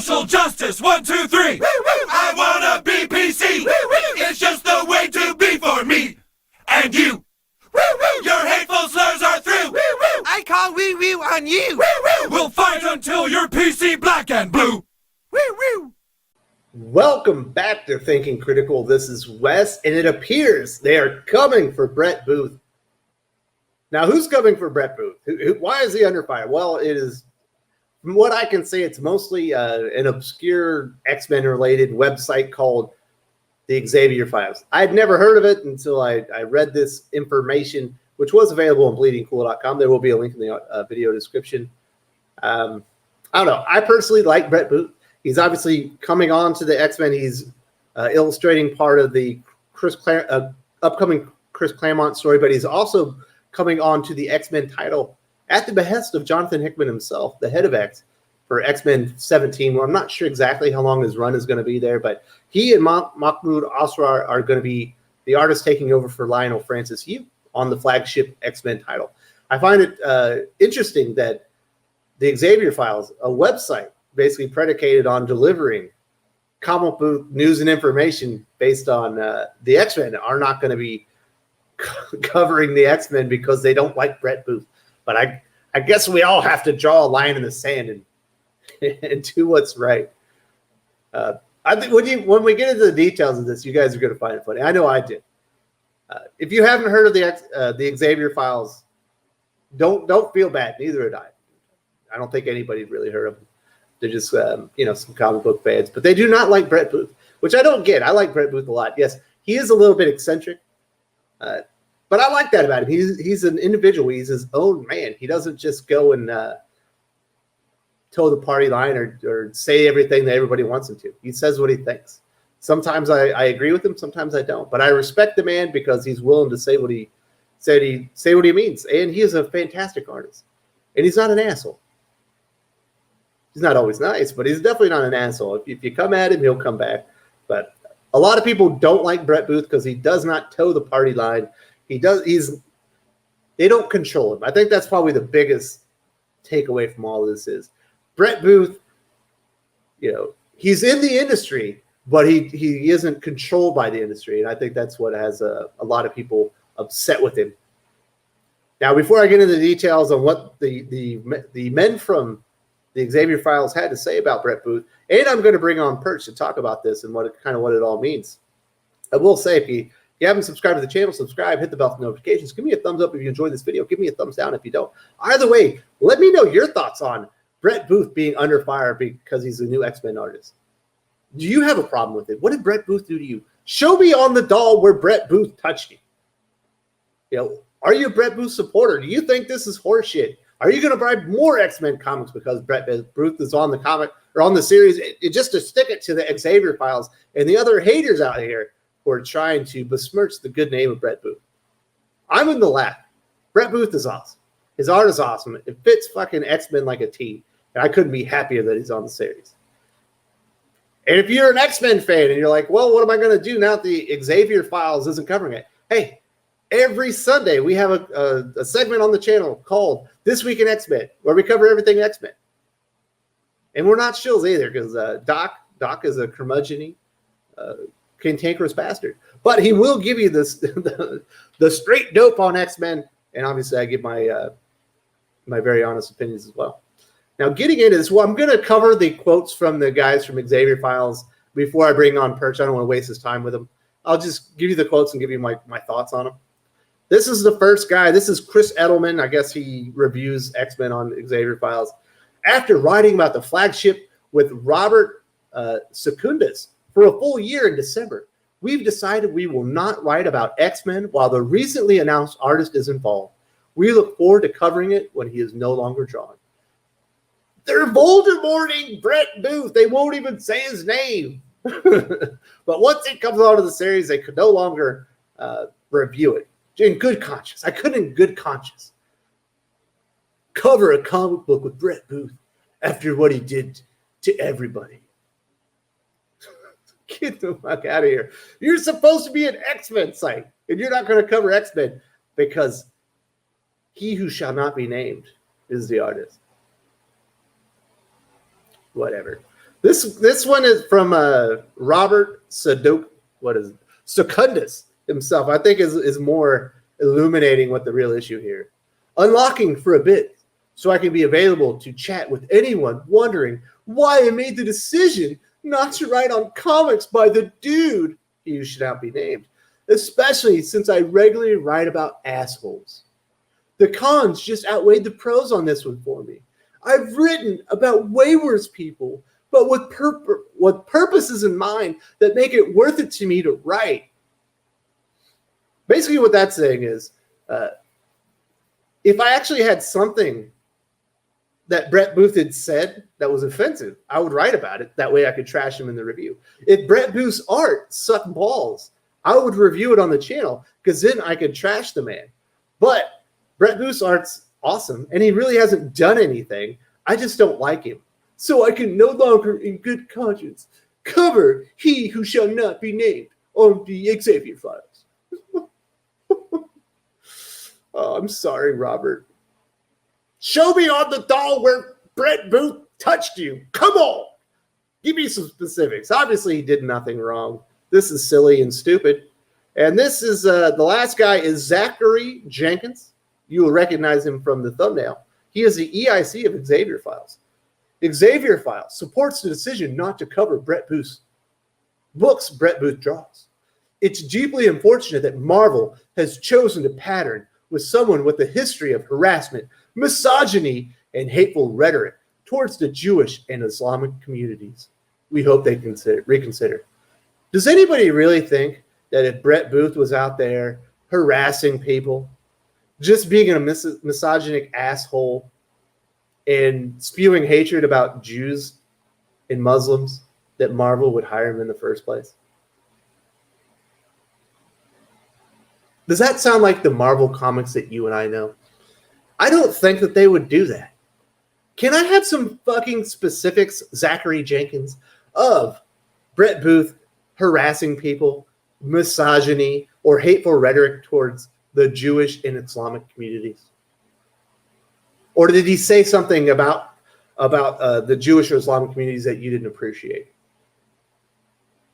Social justice, 1, 2, 3. Woo, woo. I wanna be PC. Woo, woo. It's just the way to be for me and you. Woo, woo. Your hateful slurs are through. Woo, woo. I call woo woo on you. Woo, woo. We'll fight until you're PC black and blue. Woo woo. Welcome back to Thinking Critical. This is Wes, and it appears they are coming for Brett Booth. Now, who's coming for Brett Booth? Why is he under fire? Well, it is, from what I can say, it's mostly an obscure X-Men related website called the Xavier Files. I had never heard of it until I read this information, which was available on bleedingcool.com. There will be a link in the video description. I don't know. I personally like Brett Booth. He's obviously coming on to the X-Men. He's illustrating part of the upcoming Chris Claremont story, but he's also coming on to the X-Men title at the behest of Jonathan Hickman himself, the head of X, for X-Men 17. Well, I'm not sure exactly how long his run is going to be there, but he and Mahmad Asrar are going to be the artists taking over for Leinil Yu on the flagship X-Men title. I find it interesting that the Xavier Files, a website basically predicated on delivering comic book news and information based on the X-Men, are not going to be covering the X-Men because they don't like Brett Booth. But I guess we all have to draw a line in the sand and do what's right. I think when we get into the details of this, you guys are going to find it funny. I know I did. If you haven't heard of the Xavier Files, don't feel bad. Neither had I. I don't think anybody's really heard of them. They're just some comic book fans, but they do not like Brett Booth, which I don't get. I like Brett Booth a lot. Yes, he is a little bit eccentric, but I like that about him. He's an individual. He's his own man. He doesn't just go and toe the party line or say everything that everybody wants him to. He says what he thinks. Sometimes I agree with him. Sometimes I don't. But I respect the man because he's willing to say what he means. And he is a fantastic artist. And he's not an asshole. He's not always nice, but he's definitely not an asshole. If you come at him, he'll come back. But a lot of people don't like Brett Booth because he does not toe the party line. They don't control him. I think that's probably the biggest takeaway from all of this is Brett Booth, he's in the industry, but he isn't controlled by the industry. And I think that's what has a lot of people upset with him. Now, before I get into the details on what the men from the Xavier Files had to say about Brett Booth, and I'm going to bring on Perch to talk about this and what it all means. I will say, if you haven't subscribed to the channel, subscribe, hit the bell for notifications. Give me a thumbs up if you enjoyed this video. Give me a thumbs down if you don't. Either way, let me know your thoughts on Brett Booth being under fire because he's a new X-Men artist. Do you have a problem with it? What did Brett Booth do to you? Show me on the doll where Brett Booth touched you. Are you a Brett Booth supporter? Do you think this is horseshit? Are you going to buy more X-Men comics because Brett Booth is on the comic or on the series? Just to stick it to the Xavier Files and the other haters out here who are trying to besmirch the good name of Brett Booth. I'm in the lab. Brett Booth is awesome. His art is awesome. It fits fucking X-Men like a team. And I couldn't be happier that he's on the series. And if you're an X-Men fan and you're like, well, what am I going to do now that the Xavier Files isn't covering it? Hey, every Sunday we have a segment on the channel called This Week in X-Men, where we cover everything X-Men. And we're not shills either because Doc is a curmudgeon-y, cantankerous bastard. But he will give you this the straight dope on X-Men. And obviously I give my very honest opinions as well. Now, getting into this, I'm going to cover the quotes from the guys from Xavier Files before I bring on Perch. I don't want to waste his time with him. I'll just give you the quotes and give you my thoughts on them. This is the first guy. This is Chris Edelman. I guess he reviews X-Men on Xavier Files. After writing about the flagship with Robert Secundus for a full year in December, we've decided we will not write about X-Men while the recently announced artist is involved. We look forward to covering it when he is no longer drawing. They're Voldemorting Brett Booth. They won't even say his name. But once it comes out of the series, they could no longer review it. In good conscience. I couldn't in good conscience cover a comic book with Brett Booth after what he did to everybody. Get the fuck out of here. You're supposed to be an X-Men site, and you're not going to cover X-Men because he who shall not be named is the artist. Whatever. This one is from Robert Sadok. What is it? Secundus himself? I think is more illuminating what the real issue here. Unlocking for a bit, so I can be available to chat with anyone wondering why I made the decision not to write on comics by the dude who should not be named, especially since I regularly write about assholes. The cons just outweighed the pros on this one for me. I've written about way worse people, but with purposes in mind that make it worth it to me to write. Basically what that's saying is, if I actually had something that Brett Booth had said that was offensive, I would write about it. That way I could trash him in the review. If Brett Booth's art sucked balls, I would review it on the channel because then I could trash the man. But Brett Booth's art's awesome, and he really hasn't done anything. I just don't like him. So I can no longer, in good conscience, cover He Who Shall Not Be Named on the Xavier Files. Oh, I'm sorry, Robert. Show me on the doll where Brett Booth touched you. Come on. Give me some specifics. Obviously, he did nothing wrong. This is silly and stupid. And this is, the last guy is Zachary Jenkins. You will recognize him from the thumbnail. He is the EIC of Xavier Files. Xavier Files supports the decision not to cover Brett Booth's books Brett Booth draws. It's deeply unfortunate that Marvel has chosen to pattern with someone with a history of harassment, misogyny, and hateful rhetoric towards the Jewish and Islamic communities. We hope they reconsider. Does anybody really think that if Brett Booth was out there harassing people, just being a misogynic asshole and spewing hatred about Jews and Muslims, that Marvel would hire him in the first place? Does that sound like the Marvel comics that you and I know? I don't think that they would do that. Can I have some fucking specifics, Zachary Jenkins, of Brett Booth harassing people, misogyny, or hateful rhetoric towards the Jewish and Islamic communities? Or did he say something about the Jewish or Islamic communities that you didn't appreciate?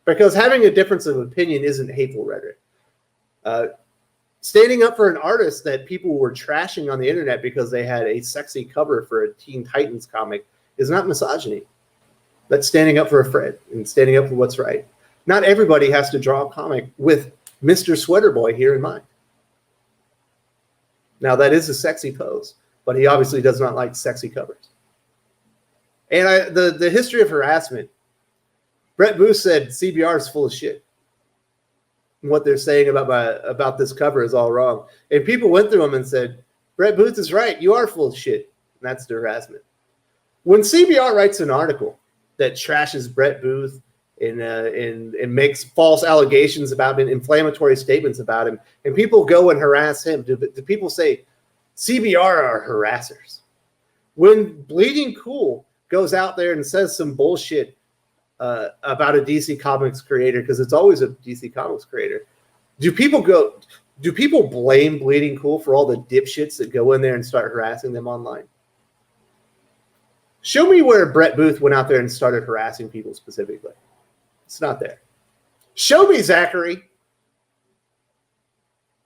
Because having a difference of opinion isn't hateful rhetoric. Standing up for an artist that people were trashing on the internet because they had a sexy cover for a Teen Titans comic is not misogyny. That's standing up for a friend and standing up for what's right. Not everybody has to draw a comic with Mr. Sweater Boy here in mind. Now, that is a sexy pose, but he obviously does not like sexy covers. And the history of harassment, Brett Booth said CBR is full of shit. What they're saying about this cover is all wrong. And people went through them and said, Brett Booth is right. You are full of shit. And that's the harassment. When CBR writes an article that trashes Brett Booth and makes false allegations about him, inflammatory statements about him, and people go and harass him, do people say CBR are harassers? When Bleeding Cool goes out there and says some bullshit about a DC Comics creator, because it's always a DC Comics creator, do people blame Bleeding Cool for all the dipshits that go in there and start harassing them online? Show me where Brett Booth went out there and started harassing people specifically. It's not there. Show me, Zachary.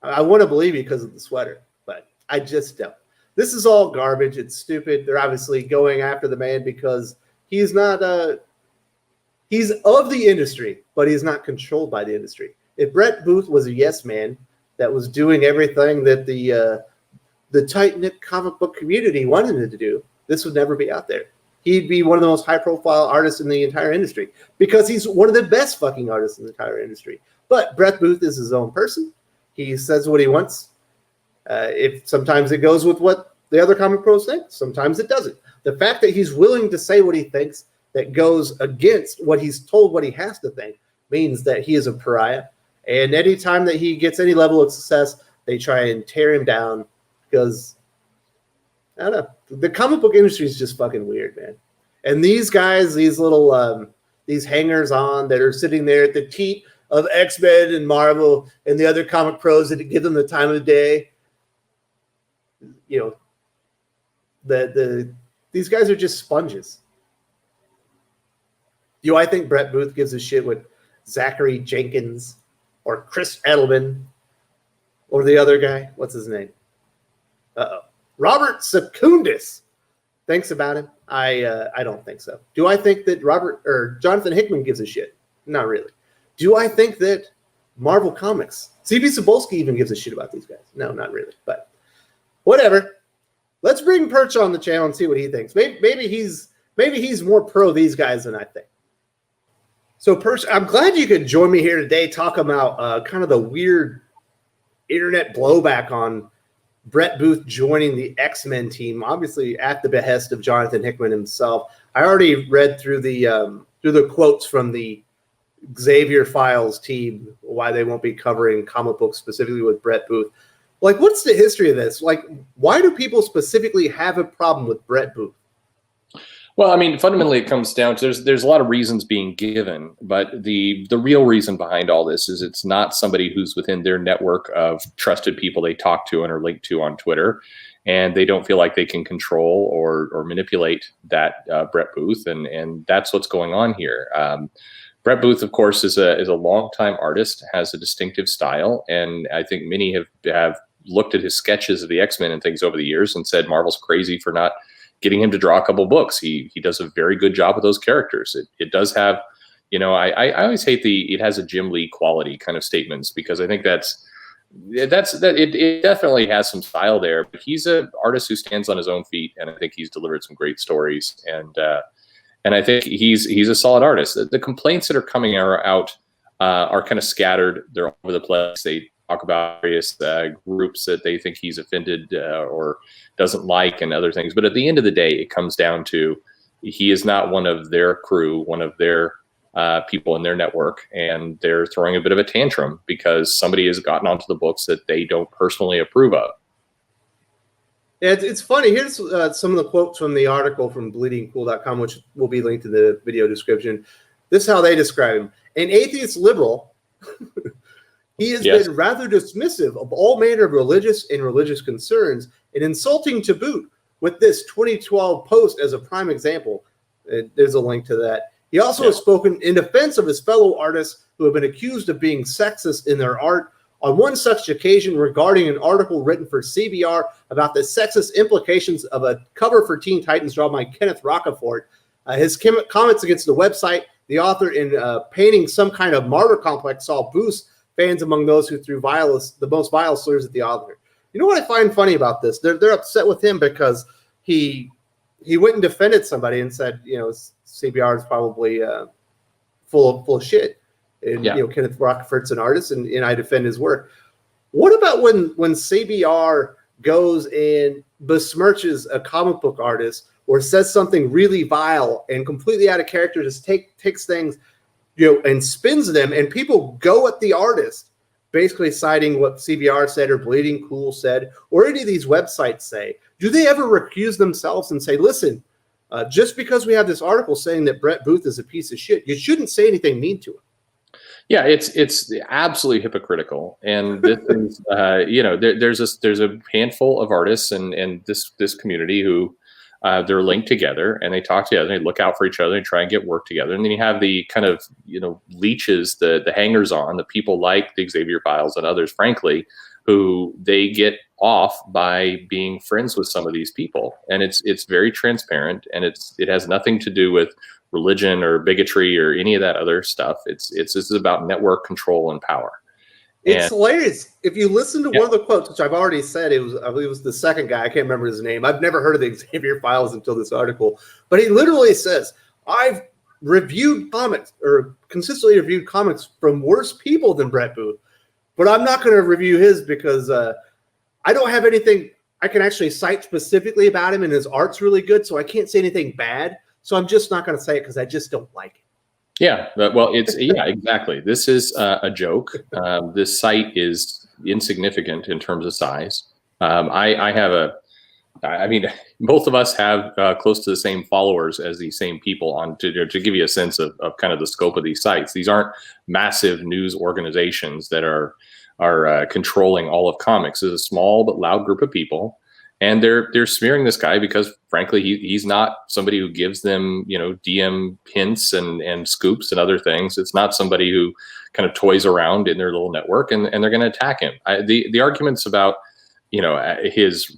I want to believe you because of the sweater, but I just don't. This is all garbage. It's stupid. They're obviously going after the man because he's not he's of the industry, but he's not controlled by the industry. If Brett Booth was a yes man that was doing everything that the tight-knit comic book community wanted him to do, this would never be out there. He'd be one of the most high-profile artists in the entire industry because he's one of the best fucking artists in the entire industry. But Brett Booth is his own person. He says what he wants. If sometimes it goes with what the other comic pros think, sometimes it doesn't. The fact that he's willing to say what he thinks that goes against what he's told what he has to think means that he is a pariah. And anytime that he gets any level of success, they try and tear him down because, I don't know, the comic book industry is just fucking weird, man. And these guys, these little, these hangers-on that are sitting there at the teat of X-Men and Marvel and the other comic pros that give them the time of the day, you know, these guys are just sponges. Do I think Brett Booth gives a shit what Zachary Jenkins or Chris Edelman or the other guy? What's his name? Robert Secundus thinks about him? I don't think so. Do I think that Jonathan Hickman gives a shit? Not really. Do I think that Marvel Comics, CB Cebulski even gives a shit about these guys? No, not really. But whatever. Let's bring Perch on the channel and see what he thinks. Maybe he's more pro these guys than I think. So Perch, I'm glad you could join me here today, talk about kind of the weird internet blowback on Brett Booth joining the X-Men team, obviously at the behest of Jonathan Hickman himself. I already read through the quotes from the Xavier Files team, why they won't be covering comic books specifically with Brett Booth. Like, what's the history of this? Like, why do people specifically have a problem with Brett Booth? Well, I mean, fundamentally, it comes down to there's a lot of reasons being given, but the real reason behind all this is it's not somebody who's within their network of trusted people they talk to and are linked to on Twitter, and they don't feel like they can control or manipulate that Brett Booth, and that's what's going on here. Brett Booth, of course, is a longtime artist, has a distinctive style, and I think many have looked at his sketches of the X-Men and things over the years and said Marvel's crazy for not getting him to draw a couple books. He does a very good job with those characters. It does have, I always hate it has a Jim Lee quality kind of statements, because I think it definitely has some style there, but he's an artist who stands on his own feet, and I think he's delivered some great stories, and I think he's a solid artist. The complaints that are coming out are kind of scattered. They're all over the place. They talk about various groups that they think he's offended or doesn't like and other things. But at the end of the day, it comes down to he is not one of their crew, one of their people in their network, and they're throwing a bit of a tantrum because somebody has gotten onto the books that they don't personally approve of. Yeah, it's funny. Here's some of the quotes from the article from bleedingcool.com, which will be linked in the video description. This is how they describe him. An atheist liberal, he has been rather dismissive of all manner of religious and religious concerns, and insulting to boot, with this 2012 post as a prime example. There's a link to that. He also has spoken in defense of his fellow artists who have been accused of being sexist in their art. On one such occasion, regarding an article written for CBR about the sexist implications of a cover for Teen Titans drawn by Kenneth Rocafort, his comments against the website, the author, in painting some kind of martyr complex, saw boost fans among those who threw the most vile slurs at the author. You know what I find funny about this? They're upset with him because he went and defended somebody and said, CBR is probably full of shit. And Kenneth Rockfort's an artist, and I defend his work. What about when CBR goes and besmirches a comic book artist or says something really vile and completely out of character, just takes things, and spins them, and people go at the artist, basically citing what CBR said or Bleeding Cool said or any of these websites say? Do they ever recuse themselves and say, listen, just because we have this article saying that Brett Booth is a piece of shit, you shouldn't say anything mean to him? Yeah, it's absolutely hypocritical, and this is, there's a handful of artists and this community who they're linked together, and they talk together, they look out for each other, and try and get work together, and then you have the kind of leeches, the hangers on, the people like the Xavier Files and others, frankly, who they get off by being friends with some of these people, and it's very transparent, and it has nothing to do with religion or bigotry or any of that other stuff. This is about network control and power. It's hilarious. If you listen to one of the quotes, which I've already said, I believe it was the second guy, I can't remember his name. I've never heard of the Xavier Files until this article, but he literally says, I've reviewed comics or consistently reviewed comics from worse people than Brett Booth, but I'm not going to review his because I don't have anything I can actually cite specifically about him, and his art's really good, so I can't say anything bad. So I'm just not going to say it because I just don't like it. Yeah, well, exactly. This is a joke. This site is insignificant in terms of size. I mean, both of us have close to the same followers as these same people on to give you a sense of kind of the scope of these sites. These aren't massive news organizations that are controlling all of comics. It's a small but loud group of people. And they're smearing this guy because, frankly, he's not somebody who gives them, DM hints and scoops and other things. It's not somebody who kind of toys around in their little network, and they're going to attack him. The arguments about, his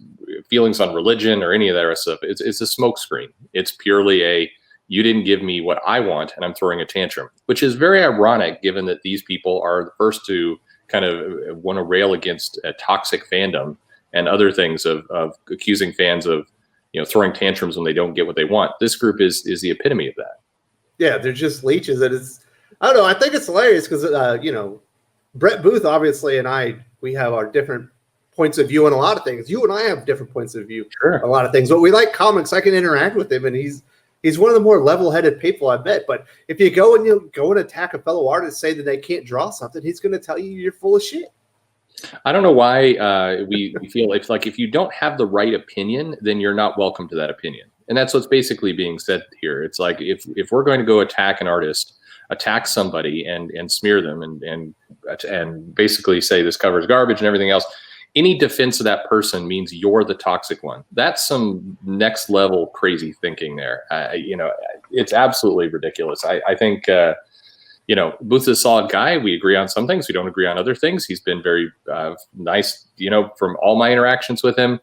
feelings on religion or any of that rest stuff, it's a smokescreen. It's purely you didn't give me what I want, and I'm throwing a tantrum, which is very ironic given that these people are the first to kind of want to rail against a toxic fandom and other things of accusing fans of, throwing tantrums when they don't get what they want. This group is the epitome of that. Yeah, they're just leeches. And I don't know. I think it's hilarious because, Brett Booth, obviously, and we have our different points of view on a lot of things. You and I have different points of view on a lot of things. But we like comics. I can interact with him, and he's one of the more level-headed people I've met. But if you go and attack a fellow artist, say that they can't draw something, he's going to tell you you're full of shit. I don't know why we feel it's like if you don't have the right opinion, then you're not welcome to that opinion. And that's what's basically being said here. It's like if we're going to go attack an artist, attack somebody and smear them and basically say this cover is garbage and everything else, any defense of that person means you're the toxic one. That's some next level crazy thinking there. It's absolutely ridiculous. I think Booth is a solid guy. We agree on some things. We don't agree on other things. He's been very nice, from all my interactions with him.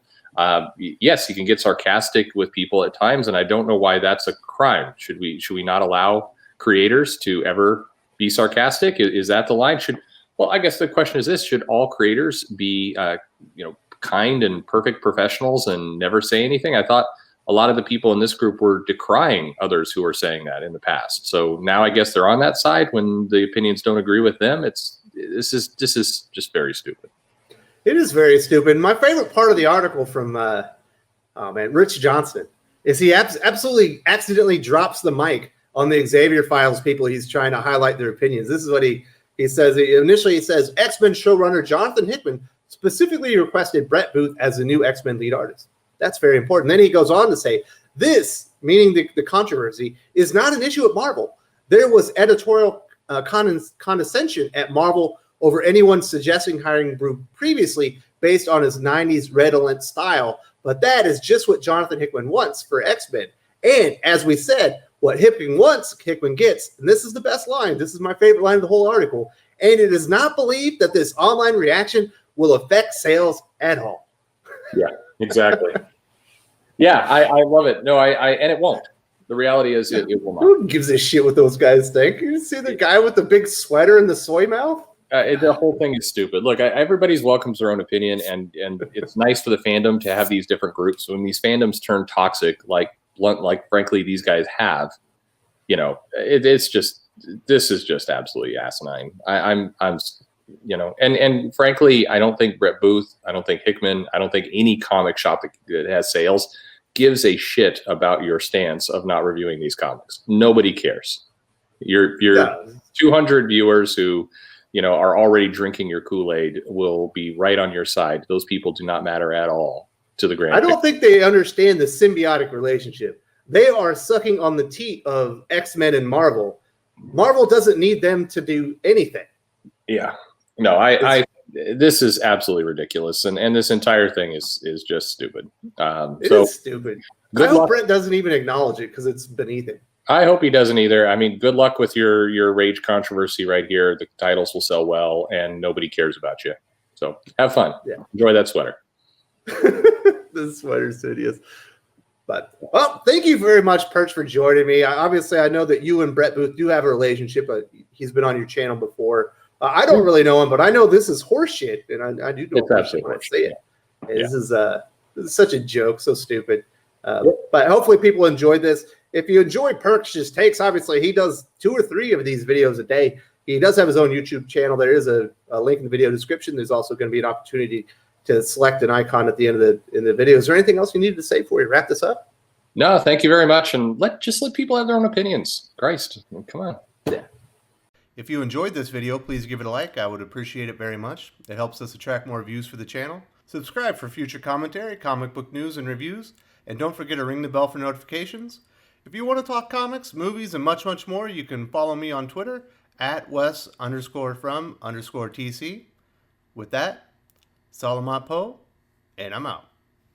Yes, he can get sarcastic with people at times, and I don't know why that's a crime. Should we not allow creators to ever be sarcastic? Is that the line? Well, I guess the question is this: should all creators be, kind and perfect professionals and never say anything? I thought a lot of the people in this group were decrying others who were saying that in the past. So now I guess they're on that side when the opinions don't agree with them. This is just very stupid. It is very stupid. My favorite part of the article from Rich Johnston is he absolutely accidentally drops the mic on the Xavier Files people he's trying to highlight their opinions. This is what he says. Initially, he says X-Men showrunner Jonathan Hickman specifically requested Brett Booth as the new X-Men lead artist. That's very important. Then he goes on to say, this, meaning the controversy, is not an issue at Marvel. There was editorial condescension at Marvel over anyone suggesting hiring Booth previously based on his 90s redolent style. But that is just what Jonathan Hickman wants for X-Men. And as we said, what Hickman wants, Hickman gets. And this is the best line. This is my favorite line of the whole article. And it is not believed that this online reaction will affect sales at all. Yeah, exactly. Yeah, I love it. No, and it won't. The reality is it will not. Who gives a shit what those guys think? You see the guy with the big sweater and the soy mouth? The whole thing is stupid. Look, everybody's welcome to their own opinion, and it's nice for the fandom to have these different groups. When these fandoms turn toxic, like frankly these guys have, it's just, this is just absolutely asinine. I'm and frankly, I don't think Brett Booth, I don't think Hickman, I don't think any comic shop that has sales gives a shit about your stance of not reviewing these comics. Nobody cares. Your 200 viewers who, are already drinking your Kool-Aid will be right on your side. Those people do not matter at all to the grand. I don't think they understand the symbiotic relationship. They are sucking on the teat of X-Men and Marvel. Marvel doesn't need them to do anything. Yeah. No, this is absolutely ridiculous, and this entire thing is just stupid. It is stupid. I hope Brent doesn't even acknowledge it because it's beneath him. I hope he doesn't either. I mean, good luck with your Rage controversy right here. The titles will sell well, and nobody cares about you. So have fun. Yeah. Enjoy that sweater. The sweater's hideous. But, well, thank you very much, Perch, for joining me. Obviously, I know that you and Brett Booth do have a relationship. He's been on your channel before. I don't really know him, but I know this is horseshit, and I do know it's absolutely when I say it. Yeah. This is such a joke, so stupid. But hopefully people enjoyed this. If you enjoy Perch's takes, obviously he does 2 or 3 of these videos a day. He does have his own YouTube channel. There is a link in the video description. There's also going to be an opportunity to select an icon at the end of the video. Is there anything else you needed to say before we wrap this up? No, thank you very much. And let people have their own opinions. Christ, come on. Yeah. If you enjoyed this video, please give it a like. I would appreciate it very much. It helps us attract more views for the channel. Subscribe for future commentary, comic book news, and reviews. And don't forget to ring the bell for notifications. If you want to talk comics, movies, and much, much more, you can follow me on Twitter at Wes_from_TC. With that, Salamat Po, and I'm out.